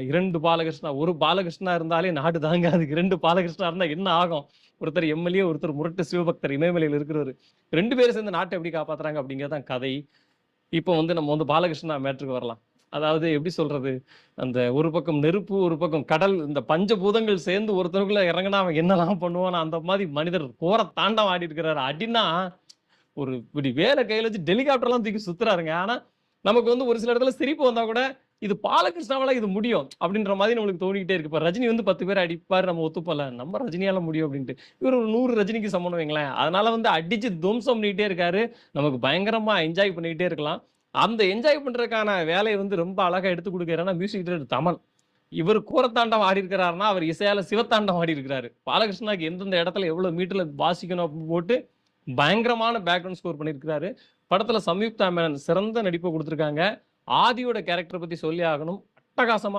2 பாலகிருஷ்ணா. ஒரு பாலகிருஷ்ணா இருந்தாலே நாடு தாங்காது. 2 பாலகிருஷ்ணா இருந்தா என்ன ஆகும்? ஒருத்தர் எம்எல்ஏ, ஒருத்தர் முரட்டு சிவபக்தர் இமயமலையில இருக்கிறவரு. 2 பேரும் சேர்ந்து நாட்ட எப்படி காப்பாத்துறாங்க அப்படிங்கிறது தான் கதை. இப்போ வந்து நம்ம வந்து பாலகிருஷ்ணா மேட்டருக்கு வரலாம். அதாவது எப்படி சொல்றது? அந்த ஒரு பக்கம் நெருப்பு, ஒரு பக்கம் கடல். இந்த பஞ்சபூதங்கள் சேர்ந்து ஒருத்தருக்குள்ள இறங்குனா அவன் என்னலாம் பண்ணுவானோ, அந்த மாரி மனிதர் கோர தாண்டவம் ஆடிட்டு இருக்கிறாரு. அடின்னா, ஒரு இப்படி வேல கையில வச்சு ஹெலிகாப்டர்லாம் தூக்கி சுத்துறாருங்க. ஆனா, நமக்கு வந்து ஒரு சில இடத்துல சிரிப்பு வந்தா கூட, இது பாலகிருஷ்ணாவால இது முடியும். அப்படின்ற மாதிரி நம்மளுக்கு தோணிக்கிட்டே இருக்கு. இப்ப ரஜினி வந்து 10 பேர அடிப்பாரு நம்ம ஒத்துப்போம்ல. நம்ம ரஜினியால முடியும் அப்படின்ட்டு. இவரு ஒரு 100 ரஜினிக்கு சமம்னு வைங்களேன். அதனால வந்து அடிச்சு துவம்சம் பண்ணிட்டே இருக்காரு. நமக்கு பயங்கரமா என்ஜாய் பண்ணிக்கிட்டே இருக்கலாம். அந்த என்ஜாய் பண்றதுக்கான வேலைய வந்து ரொம்ப அழகா எடுத்துக் குடுக்குறாருன்னா, மியூசிக் டைரக்டர் தமன். இவரு கூரத்தாண்டம் ஆடி இருக்கிறாருன்னா, அவர் இசையால சிவத்தாண்டம் ஆடி இருக்கிறாரு. பாலகிருஷ்ணாக்கு எந்தெந்த இடத்துல எவ்வளவு மீட்டர்ல வாசிக்கணும் அப்படின்னு போட்டு பயங்கரமான பேக்ரவுண்ட் ஸ்கோர் பண்ணியிருக்கிறாரு. படத்துல சம்யுக்தா மேனன் சிறந்த நடிப்ப குடுத்திருக்காங்க. ஆதியோட கேரக்டர பத்தி சொல்லி ஆகணும். அட்டகாசமா